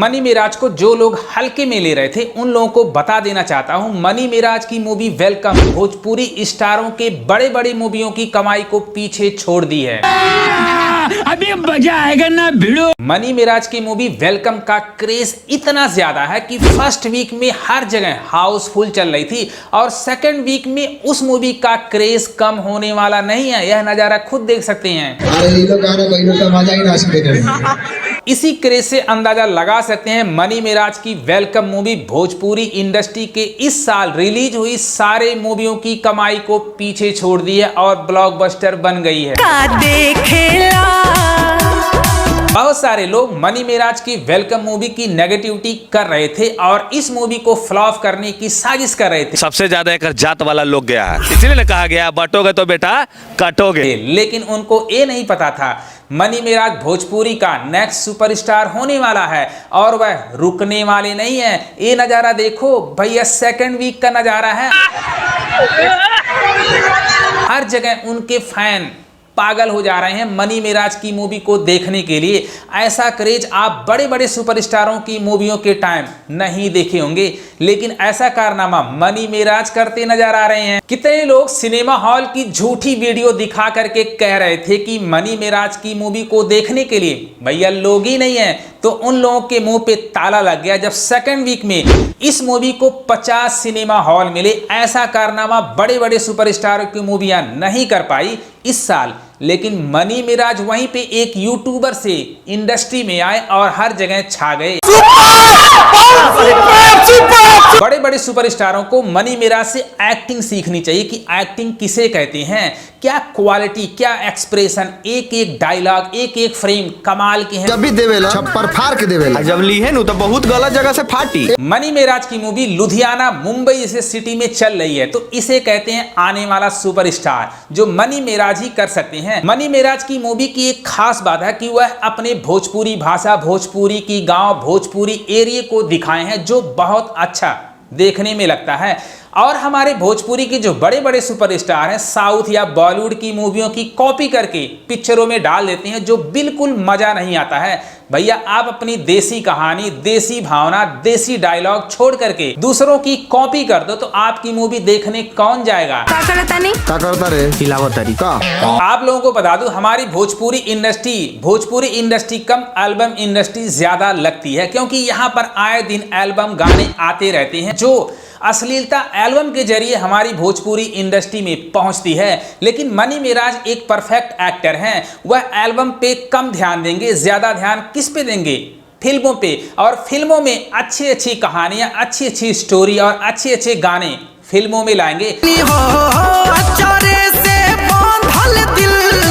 Money Meraj को जो लोग हल्के में ले रहे थे उन लोगों को बता देना चाहता हूं, मनी मेराज की मूवी वेलकम भोजपुरी स्टारों के बड़े बड़े मूवियों की कमाई को पीछे छोड़ दी है। अभी मजा आएगा ना भिड़ो। मनी मेराज की मूवी वेलकम का क्रेज इतना ज्यादा है कि फर्स्ट वीक में हर जगह हाउसफुल चल रही थी और सेकंड वीक में उस मूवी का क्रेज कम होने वाला नहीं है। यह नजारा खुद देख सकते हैं। इसी क्रेज से अंदाजा लगा सकते हैं मनी मेराज की वेलकम मूवी भोजपुरी इंडस्ट्री के इस साल रिलीज हुई सारे मूवियों की कमाई को पीछे छोड़ दी है और ब्लॉकबस्टर बन गई है। बहुत सारे लोग मनी मेराज की वेलकम मूवी की नेगेटिविटी कर रहे थे और इस मूवी को फ्लॉप करने की साजिश कर रहे थे। सबसे ज्यादा एक जात वाला लोग गया है, इसलिए ना कहा गया बटोगे तो बेटा काटोगे। लेकिन उनको ये नहीं पता था मनी मेराज भोजपुरी का नेक्स्ट सुपरस्टार होने वाला है और वह रुकने वाले नहीं है। ये नजारा देखो भैया, सेकंड वीक का नजारा है। हर जगह उनके फैन पागल हो जा रहे हैं मनी मेराज की मूवी को देखने के लिए। ऐसा क्रेज आप बड़े बड़े सुपरस्टारों की मूवियों के टाइम नहीं देखे होंगे, लेकिन ऐसा कारनामा मनी मेराज करते नजर आ रहे हैं। कितने लोग सिनेमा हॉल की झूठी वीडियो दिखा करके कह रहे थे कि मनी मेराज की मूवी को देखने के लिए भैया लोग ही नहीं है, तो उन लोगों के मुंह पे ताला लग गया जब सेकंड वीक में इस मूवी को 50 सिनेमा हॉल मिले। ऐसा कारनामा बड़े बड़े सुपरस्टारों की मूवियां नहीं कर पाई इस साल, लेकिन मनी मेराज वहीं पे एक यूट्यूबर से इंडस्ट्री में आए और हर जगह छा गए। बड़े बड़े सुपरस्टारों को मनी मेराज से एक्टिंग सीखनी चाहिए कि एक्टिंग किसे कहते हैं, क्या क्वालिटी, क्या एक्सप्रेशन, एक एक डायलॉग, एक एक फ्रेम कमाल के हैं। जब भी देवेला छप्पर फाड़ के देवेला, जब ली है तो बहुत गलत जगह से फाटी। मनी मेराज की मूवी लुधियाना मुंबई जैसे सिटी में चल रही है, तो इसे कहते हैं आने वाला सुपरस्टार जो मनी मेराज ही कर सकते हैं। मनी मेराज की मूवी की एक खास बात है कि वह अपने भोजपुरी भाषा, भोजपुरी की गांव, भोजपुरी एरिया को दिखाए हैं जो बहुत अच्छा देखने में लगता है। और हमारे भोजपुरी के जो बड़े बड़े सुपरस्टार हैं साउथ या बॉलीवुड की मूवियों की कॉपी करके पिक्चरों में डाल देते हैं जो बिल्कुल मजा नहीं आता है। भैया आप अपनी देसी कहानी, देसी भावना, देसी डायलॉग छोड़ करके दूसरों की कॉपी कर दो तो आपकी मूवी देखने कौन जाएगा। आप लोगों को बता दूं हमारी भोजपुरी इंडस्ट्री कम एल्बम इंडस्ट्री ज्यादा लगती है, क्योंकि यहाँ पर आए दिन एल्बम गाने आते रहते हैं जो अश्लीलता एल्बम के जरिए हमारी भोजपुरी इंडस्ट्री में पहुंचती है। लेकिन मनी मेराज एक परफेक्ट एक्टर हैं, वह एल्बम पे कम ध्यान देंगे, ज्यादा ध्यान किस पे देंगे, फिल्मों पे। और फिल्मों में अच्छी अच्छी कहानियां, अच्छी अच्छी स्टोरी और अच्छे अच्छे गाने फिल्मों में लाएंगे।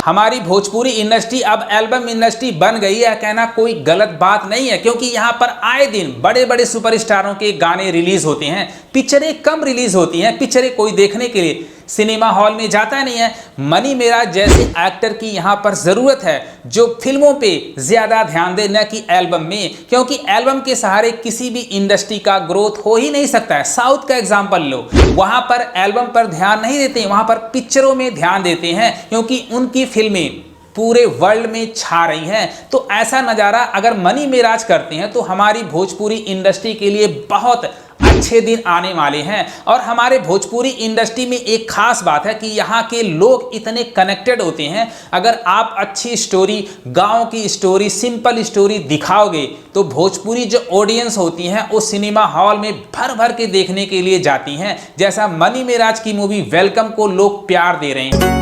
हमारी भोजपुरी इंडस्ट्री अब एल्बम इंडस्ट्री बन गई है, कहना कोई गलत बात नहीं है, क्योंकि यहाँ पर आए दिन बड़े बड़े सुपरस्टारों के गाने रिलीज होते हैं, पिक्चरें कम रिलीज होती हैं, पिक्चरें कोई देखने के लिए सिनेमा हॉल में जाता नहीं है। मनी मेराज जैसे एक्टर की यहाँ पर जरूरत है जो फिल्मों पे ज्यादा ध्यान दे, न कि एल्बम में, क्योंकि एल्बम के सहारे किसी भी इंडस्ट्री का ग्रोथ हो ही नहीं सकता है। साउथ का एग्जांपल लो, वहां पर एल्बम पर ध्यान नहीं देते, वहां पर पिक्चरों में ध्यान देते हैं, क्योंकि उनकी फिल्में पूरे वर्ल्ड में छा रही हैं। तो ऐसा नजारा अगर मनी मेराज करते हैं तो हमारी भोजपुरी इंडस्ट्री के लिए बहुत अच्छे दिन आने वाले हैं। और हमारे भोजपुरी इंडस्ट्री में एक खास बात है कि यहाँ के लोग इतने कनेक्टेड होते हैं। अगर आप अच्छी स्टोरी, गांव की स्टोरी, सिंपल स्टोरी दिखाओगे तो भोजपुरी जो ऑडियंस होती हैं वो सिनेमा हॉल में भर भर के देखने के लिए जाती हैं, जैसा मनी मेराज की मूवी वेलकम को लोग प्यार दे रहे हैं।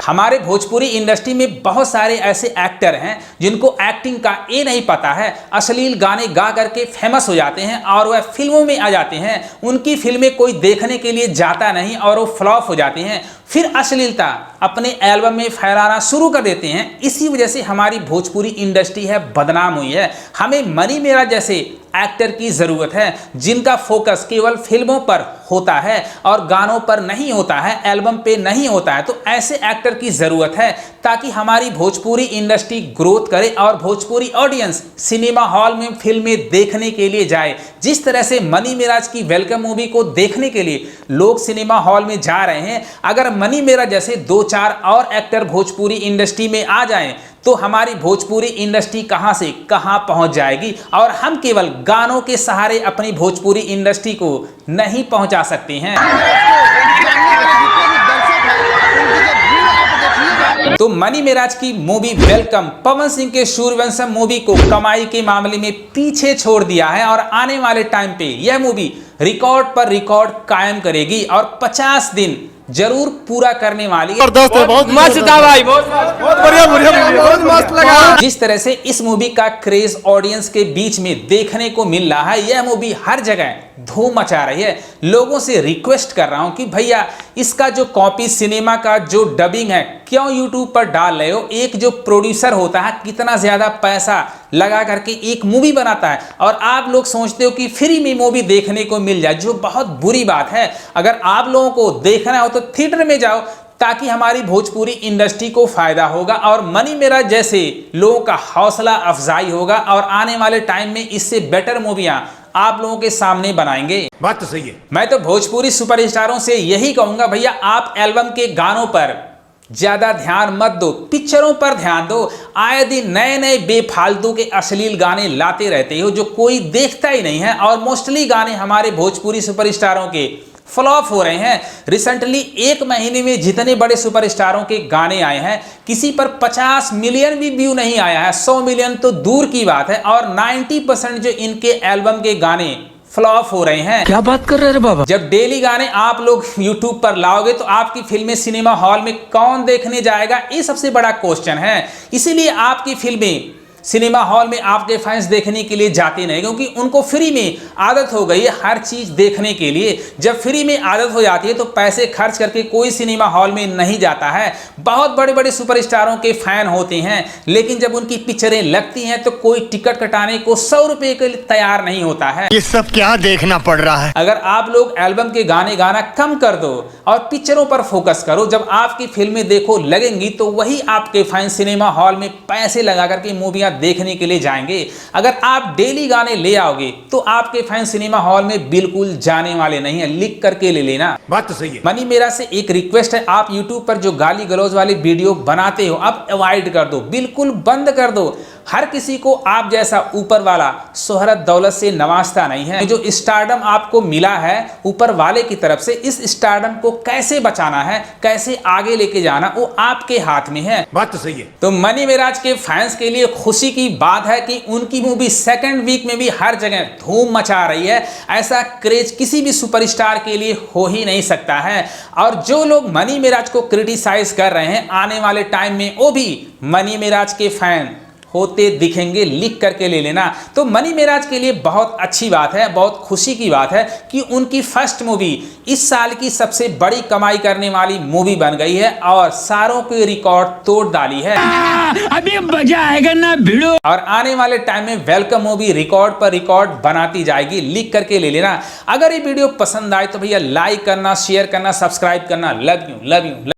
हमारे भोजपुरी इंडस्ट्री में बहुत सारे ऐसे एक्टर हैं जिनको एक्टिंग का ये नहीं पता है, अश्लील गाने गा करके फेमस हो जाते हैं और वह फिल्मों में आ जाते हैं। उनकी फिल्में कोई देखने के लिए जाता नहीं और वो फ्लॉप हो जाते हैं, फिर अश्लीलता अपने एल्बम में फैलाना शुरू कर देते हैं। इसी वजह से हमारी भोजपुरी इंडस्ट्री है बदनाम हुई है। हमें मनी मेराज जैसे एक्टर की जरूरत है जिनका फोकस केवल फिल्मों पर होता है और गानों पर नहीं होता है, एल्बम पे नहीं होता है। तो ऐसे एक्टर की जरूरत है ताकि हमारी भोजपुरी इंडस्ट्री ग्रोथ करे और भोजपुरी ऑडियंस सिनेमा हॉल में फिल्में देखने के लिए जाए। जिस तरह से मनी मेराज की वेलकम मूवी को देखने के लिए लोग सिनेमा हॉल में जा रहे हैं, अगर मनी मेराज जैसे 2-4 और एक्टर भोजपुरी इंडस्ट्री में आ जाएं तो हमारी भोजपुरी इंडस्ट्री कहां से कहां पहुंच जाएगी। और हम केवल गानों के सहारे अपनी भोजपुरी इंडस्ट्री को नहीं पहुंचा सकते हैं। तो मनी मेराज की मूवी वेलकम पवन सिंह के सूर्यवंशम मूवी को कमाई के मामले में पीछे छोड़ दिया है और आने वाले टाइम पे यह मूवी रिकॉर्ड पर रिकॉर्ड कायम करेगी और 50 दिन जरूर पूरा करने वाली है। बहुत मस्त था भाई, बहुत बढ़िया, बहुत मस्त लगा। जिस तरह से इस मूवी का क्रेज ऑडियंस के बीच में देखने को मिल रहा है, यह मूवी हर जगह धूम मचा रही है। लोगों से रिक्वेस्ट कर रहा हूं कि भैया इसका जो कॉपी सिनेमा का जो डबिंग है क्यों यूट्यूब पर डाल रहे हो। एक जो प्रोड्यूसर होता है कितना ज्यादा पैसा लगा करके एक मूवी बनाता है और आप लोग सोचते हो कि फ्री में मूवी देखने को मिल जाए, जो बहुत बुरी बात है। अगर आप लोगों को देखना हो तो थिएटर में जाओ, ताकि हमारी भोजपुरी इंडस्ट्री को फायदा होगा और मनी मेराज जैसे लोगों का हौसला अफजाई होगा और आने वाले टाइम में इससे बेटर मूवियां आप लोगों के सामने बनाएंगे। बात तो सही है। मैं तो भोजपुरी सुपरस्टारों से यही कहूंगा, भैया आप एल्बम के गानों पर ज्यादा ध्यान मत दो, पिक्चरों पर ध्यान दो। आए दिन नए नए बेफालतू के अश्लील गाने लाते रहते हो जो कोई देखता ही नहीं है और मोस्टली गाने हमारे भोजपुरी सुपरस्टारों के फ्लॉप हो रहे हैं। रिसेंटली एक महीने में जितने बड़े सुपरस्टारों के गाने आए हैं किसी पर 50 मिलियन भी व्यू नहीं आया है, 100 मिलियन तो दूर की बात है। और 90% जो इनके एल्बम के गाने फ्लॉप हो रहे हैं। क्या बात कर रहे हैं बाबा। जब डेली गाने आप लोग YouTube पर लाओगे तो आपकी फिल्में सिनेमा हॉल में कौन देखने जाएगा, ये सबसे बड़ा क्वेश्चन है। इसीलिए आपकी फिल्में सिनेमा हॉल में आपके फैंस देखने के लिए जाते नहीं, क्योंकि उनको फ्री में आदत हो गई है हर चीज देखने के लिए। जब फ्री में आदत हो जाती है तो पैसे खर्च करके कोई सिनेमा हॉल में नहीं जाता है। बहुत बड़े बड़े सुपरस्टारों के फैन होते हैं, लेकिन जब उनकी पिक्चरें लगती हैं तो कोई टिकट कटाने को 100 रुपए के लिए तैयार नहीं होता है। ये सब क्या देखना पड़ रहा है। अगर आप लोग एल्बम के गाने गाना कम कर दो और पिक्चरों पर फोकस करो, जब आपकी फिल्में देखो लगेंगी तो वही आपके फैन सिनेमा हॉल में पैसे लगा करके मूवियां देखने के लिए जाएंगे। अगर आप डेली गाने ले आओगे तो आपके फैन सिनेमा हॉल में बिल्कुल जाने वाले नहीं है, लिख करके ले लेना। बात तो सही है। मनी मेरा से एक रिक्वेस्ट है, आप YouTube पर जो गाली गलौज वाली वीडियो बनाते हो अब अवॉइड कर दो, बिल्कुल बंद कर दो। हर किसी को आप जैसा ऊपर वाला शोहरत दौलत से नवाजता नहीं है। जो स्टारडम आपको मिला है ऊपर वाले की तरफ से, इस स्टारडम को कैसे बचाना है, कैसे आगे लेके जाना, वो आपके हाथ में है। बात तो सही है। तो मनी मेराज के फैंस के लिए खुशी की बात है कि उनकी मूवी सेकंड वीक में भी हर जगह धूम मचा रही है। ऐसा क्रेज किसी भी सुपरस्टार के लिए हो ही नहीं सकता है। और जो लोग मनी मेराज को क्रिटिसाइज कर रहे हैं, आने वाले टाइम में वो भी मनी मेराज के फैन होते दिखेंगे, लिख करके ले लेना। तो मनी मेराज के लिए बहुत अच्छी बात है, बहुत खुशी की बात है कि उनकी फर्स्ट मूवी इस साल की सबसे बड़ी कमाई करने वाली मूवी बन गई है और सारों के रिकॉर्ड तोड़ डाली है। अभी मजा आएगा ना भिड़ो। और आने वाले टाइम में वेलकम मूवी रिकॉर्ड पर रिकॉर्ड बनाती जाएगी, लिख करके ले लेना। अगर ये वीडियो पसंद आए तो भैया लाइक करना, शेयर करना, सब्सक्राइब करना। Love you.